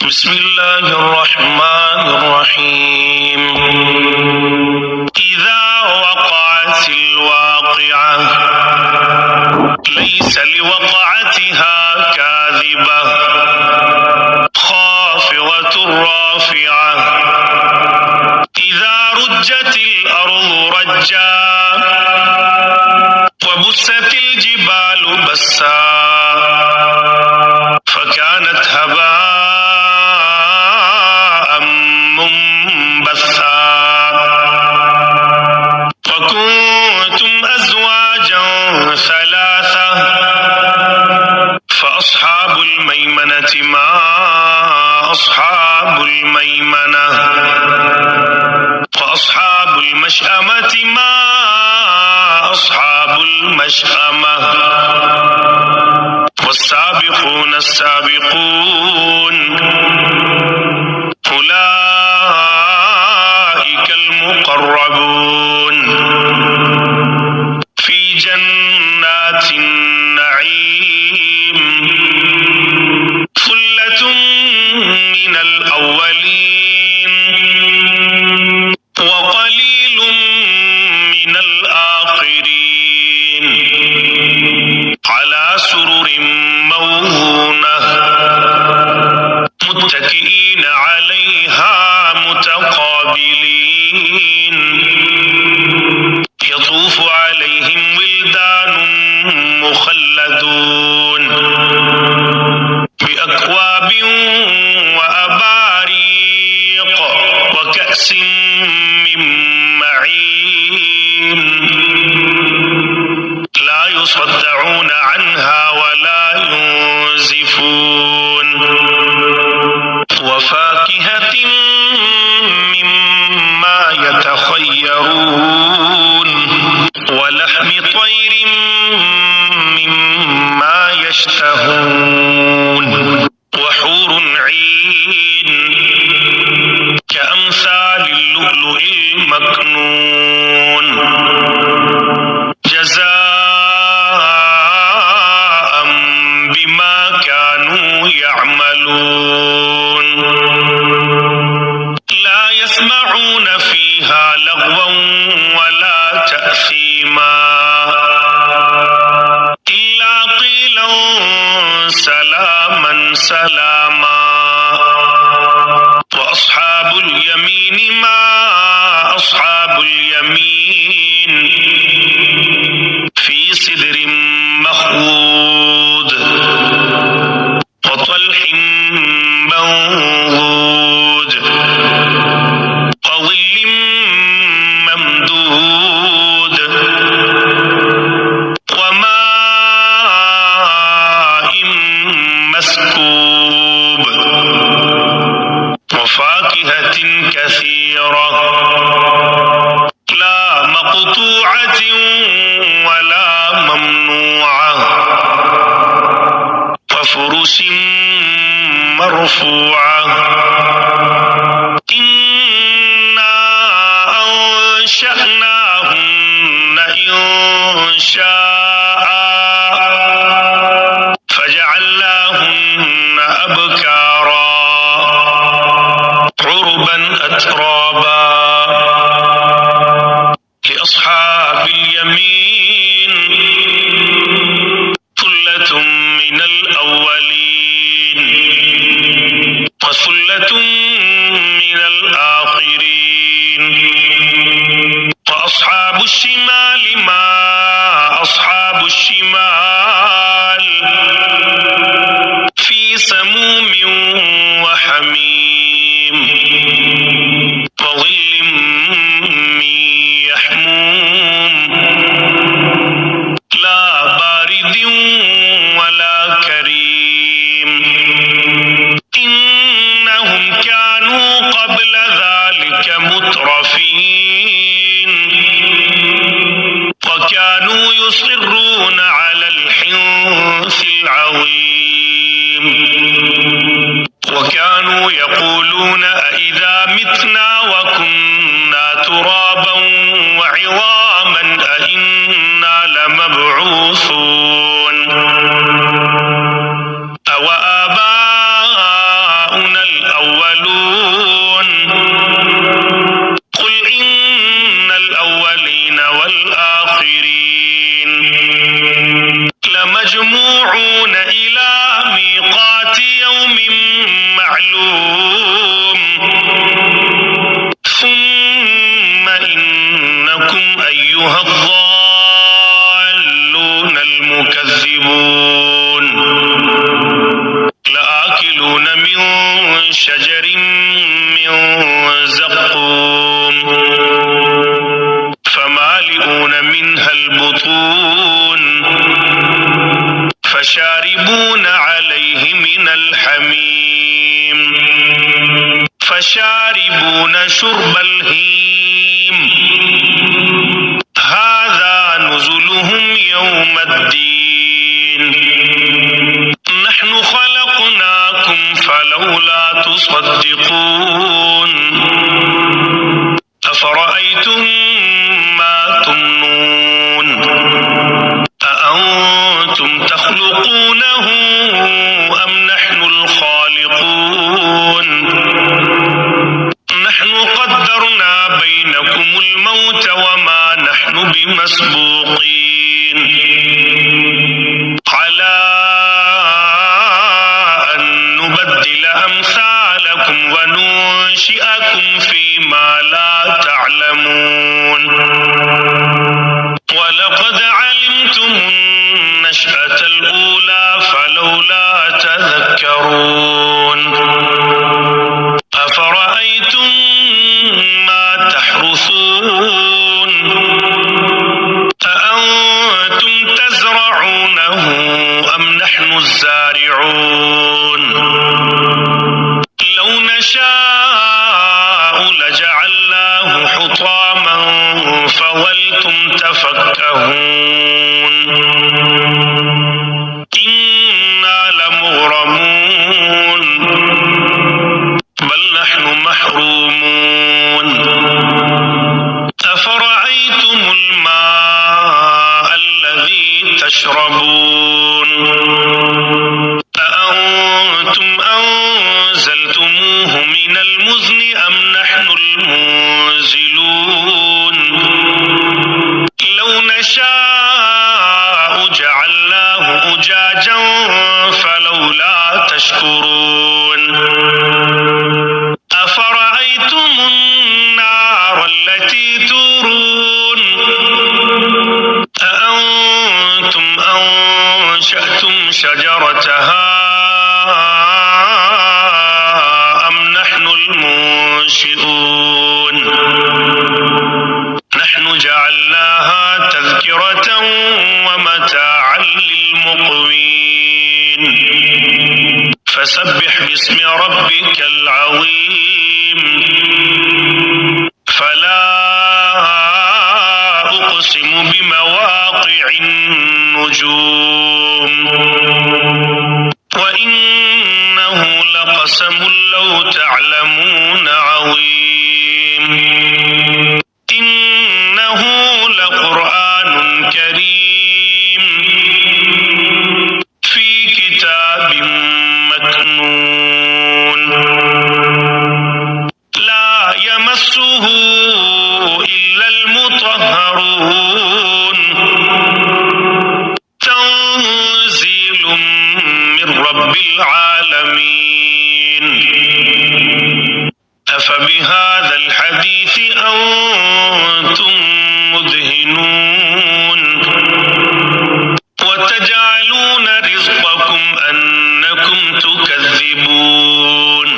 بسم الله الرحمن الرحيم إذا وقعت الواقعة ليس لوقعتها كاذبة خافضة رافعة إذا رجت الأرض رجا وبست الجبال بسا فكانت هباء منبثا وكنتم أزواجا ثلاثة فأصحاب الميمنة ما أصحاب الميمنة وأصحاب المشأمة ما أصحاب المشأمة والسابقون السابقون أولئك المقربون في جنات النعيم ثلة من الأولين وقليل من الآخرين على سرر موضونة متكئين عليها متقابلين يطوف عليهم ولدان مخلدون بأكواب وأباريق وكأس من معين لا يصدعون عنها ولا ينزفون وفاكهة مما يتخيرون ولحم طير مما يشتهون وحور عين كأمثال اللؤلؤ المكنون جزاء بما كانوا يعملون لا يسمعون فيها لغوا ولا تأثيما إلا قيلا سلاما سلاما وأصحاب اليمين ما أصحاب اليمين في سدر مخضود وطلح منضود وظل ممدود وماء مسكوب وفاكهة كثيرة لا مقطوعة ولا ممنوعة وفرش مرفوعة إنا أنشأناهن إنشاء فجعلناهن أبكارا عربا أترابا لأصحاب اليمين ثلة من الأولين وثلة من الآخرين وأصحاب الشمال ما أصحاب الشمال في سموم وحميم وظل من يحموم لا بارد ولا كريم إنهم كانوا قبل ذلك مترفين وكانوا يصرون على الحنث العظيم وكانوا يقولون أئذا متنا وكنا ترابا وعظاما أئنا لمبعوثون أوآباؤنا لمجموعون إلى ميقات يوم معلوم ثم إنكم أيها الضالون المكذبون لآكلون من شجر من زقوم فمالئون منها البطون فشاربون عليه من الحميم فشاربون شرب الهيم هذا نزلهم يوم الدين نحن خلقناكم فلولا تصدقون أفرأيتم ما تمنون أأنتم تخلقونه أم نحن الخالقون نحن قدرنا بينكم الموت وما نحن بمسبوقين على أن نبدل أمثالكم وننشئكم فيما لا تعلمون ولقد علمتم النشأة الأولى فلولا تذكرون أفرأيتم ما تحرثون أأنتم تزرعونه أم نحن الزارعون لو نشاء لجعلناه حطاما فظلتم تفكهون إنا لمغرمون بل نحن محرومون أفرأيتم الماء الذي تشربون أأنتم أنزلتموه من المزن أم نحن المنزلون لو نشاء جعلناه أجاجا فلولا تشكرون أفرأيتم النار التي تورون أأنتم أنشأتم شجرتها أم نحن المنشئون نحن جعلناها تذكرة ومتاعا للمقوين فسبح باسم ربك العظيم فلا أقسم بمواقع النجوم وإنه لقسم لو تعلمون عظيم إنه لقرآن كريم في كتاب مكنون لا يمسه إلا المطهرون تنزيل من رب العالمين أفبهذا الحديث أنتم مدهنون وتجعلون رزقكم أنكم تكذبون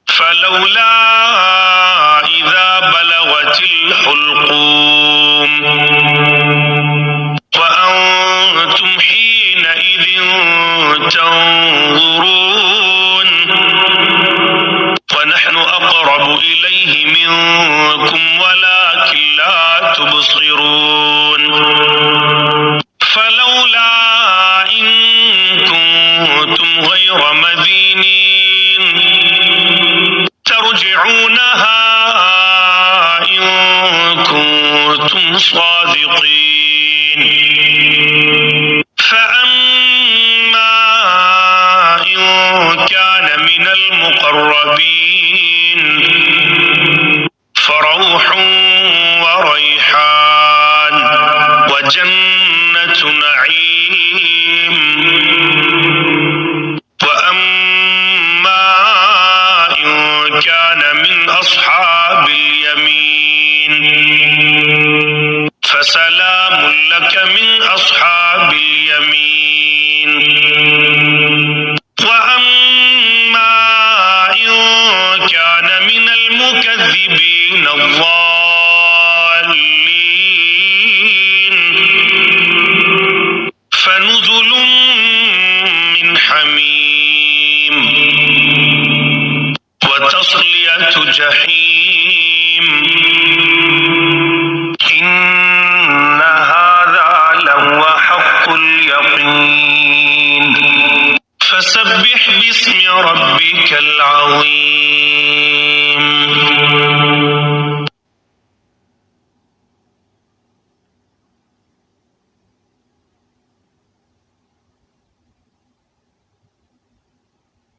فلولا إذا بلغت الحلقوم وأنتم حينئذ تنظرون ونحن أقرب إليه منكم ولكن لا تبصرون فلولا إن كنتم غير مدينين ترجعونها إن كنتم صادقين فأما إن كان من المقربين فروح وريحان وجنة نعيم أصحاب اليمين فسلام لك من أصحاب اليمين وأما إن كان من المكذبين الضالين فنزل من حميم وتصلية جحيم إن هذا لهو حق اليقين فسبح باسم ربك العظيم